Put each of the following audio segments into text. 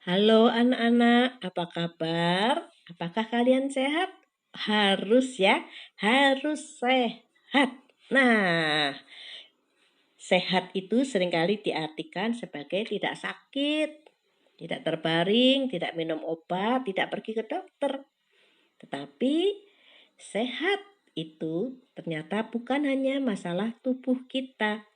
Halo anak-anak, apa kabar? Apakah kalian sehat? Harus ya, harus sehat. Nah, sehat itu seringkali diartikan sebagai tidak sakit, tidak terbaring, tidak minum obat, tidak pergi ke dokter. Tetapi sehat itu ternyata bukan hanya masalah tubuh kita.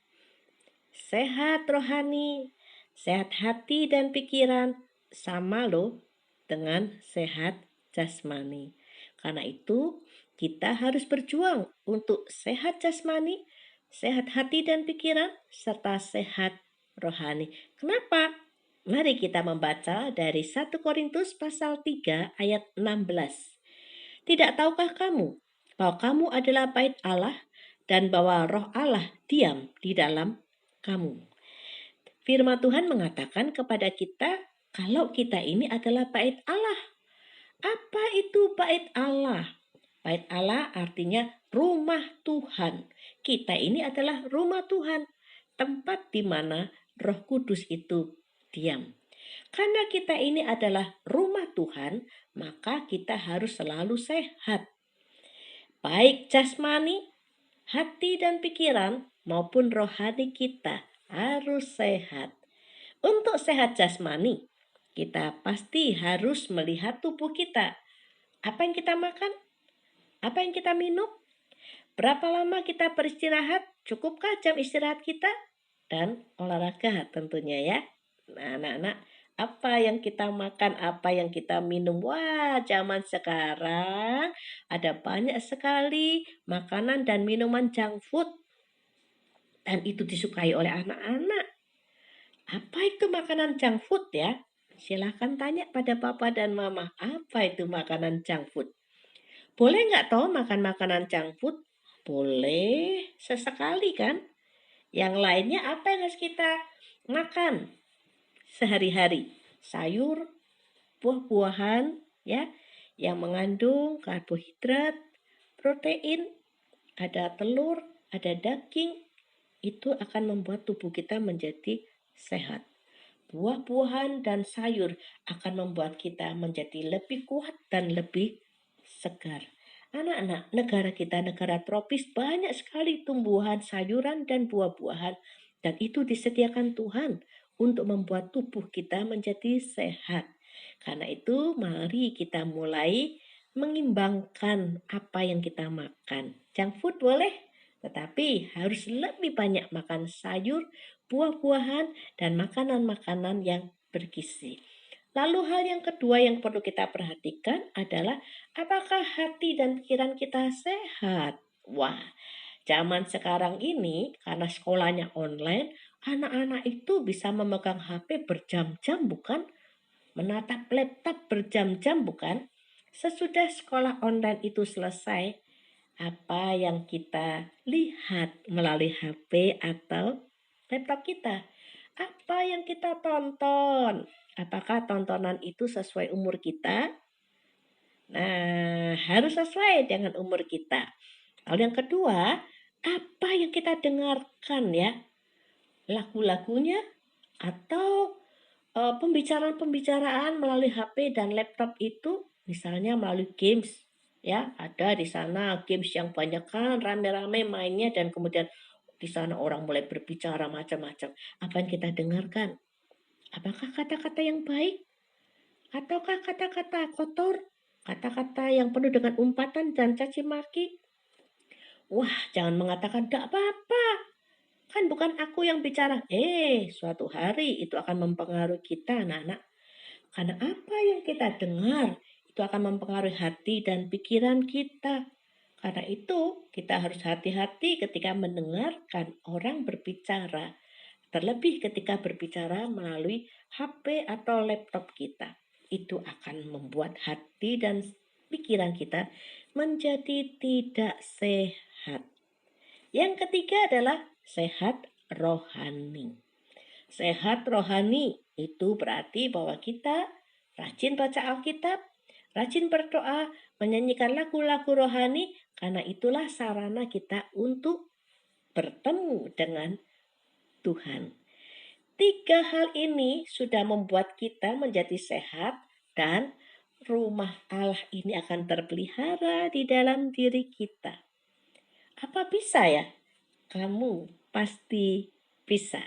Sehat rohani, sehat hati dan pikiran sama loh dengan sehat jasmani. Karena itu kita harus berjuang untuk sehat jasmani, sehat hati dan pikiran, serta sehat rohani. Kenapa? Mari kita membaca dari 1 Korintus pasal 3 ayat 16. Tidak tahukah kamu bahwa kamu adalah bait Allah dan bahwa roh Allah diam di dalam kamu? Firman Tuhan mengatakan kepada kita kalau kita ini adalah bait Allah. Apa itu bait Allah? Bait Allah artinya rumah Tuhan. Kita ini adalah rumah Tuhan, tempat di mana Roh Kudus itu diam. Karena kita ini adalah rumah Tuhan, maka kita harus selalu sehat. Baik jasmani, hati dan pikiran maupun rohani kita harus sehat. Untuk sehat jasmani, kita pasti harus melihat tubuh kita. Apa yang kita makan? Apa yang kita minum? Berapa lama kita beristirahat? Cukupkah jam istirahat kita? Dan olahraga tentunya ya. Nah, anak-anak, apa yang kita makan, apa yang kita minum? Wah, zaman sekarang ada banyak sekali makanan dan minuman junk food. Dan itu disukai oleh anak-anak. Apa itu makanan junk food ya? Silahkan tanya pada papa dan mama, apa itu makanan junk food? Boleh nggak toh makan makanan junk food? Boleh, sesekali kan? Yang lainnya apa yang harus kita makan sehari-hari? Sayur, buah-buahan, ya, yang mengandung karbohidrat, protein, ada telur, ada daging, itu akan membuat tubuh kita menjadi sehat. Buah-buahan dan sayur akan membuat kita menjadi lebih kuat dan lebih segar. Anak-anak, negara kita negara tropis, banyak sekali tumbuhan, sayuran, dan buah-buahan. Dan itu disediakan Tuhan untuk membuat tubuh kita menjadi sehat. Karena itu mari kita mulai mengimbangkan apa yang kita makan. Junk food boleh, tetapi harus lebih banyak makan sayur, buah-buahan, dan makanan-makanan yang bergizi. Lalu hal yang kedua yang perlu kita perhatikan adalah apakah hati dan pikiran kita sehat? Wah, zaman sekarang ini karena sekolahnya online, anak-anak itu bisa memegang HP berjam-jam bukan? Menatap laptop berjam-jam bukan? Sesudah sekolah online itu selesai, apa yang kita lihat melalui HP atau laptop kita? Apa yang kita tonton? Apakah tontonan itu sesuai umur kita? Nah, harus sesuai dengan umur kita. Lalu yang kedua, apa yang kita dengarkan ya? Lagu-lagunya atau pembicaraan-pembicaraan melalui HP dan laptop itu misalnya melalui games ya, ada di sana games yang banyak kan rame-rame mainnya dan kemudian di sana orang mulai berbicara macam-macam. Apa yang kita dengarkan? Apakah kata-kata yang baik ataukah kata-kata kotor? Kata-kata yang penuh dengan umpatan dan caci maki? Wah, jangan mengatakan tidak apa-apa. Kan bukan aku yang bicara. Suatu hari itu akan mempengaruhi kita, anak-anak. Karena apa yang kita dengar itu akan mempengaruhi hati dan pikiran kita. Karena itu kita harus hati-hati ketika mendengarkan orang berbicara. Terlebih ketika berbicara melalui HP atau laptop kita. Itu akan membuat hati dan pikiran kita menjadi tidak sehat. Yang ketiga adalah sehat rohani. Sehat rohani itu berarti bahwa kita rajin baca Alkitab, rajin berdoa, menyanyikan lagu-lagu rohani, karena itulah sarana kita untuk bertemu dengan Tuhan. Tiga hal ini sudah membuat kita menjadi sehat dan rumah Allah ini akan terpelihara di dalam diri kita. Apa bisa ya? Kamu pasti bisa.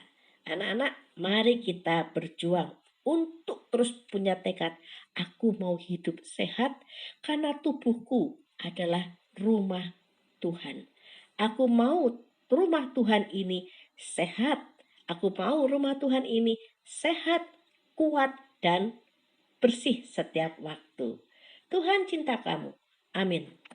Anak-anak, mari kita berjuang untuk terus punya tekad. Aku mau hidup sehat karena tubuhku adalah rumah Tuhan. Aku mau rumah Tuhan ini sehat. Aku mau rumah Tuhan ini sehat, kuat, dan bersih setiap waktu. Tuhan cinta kamu. Amin.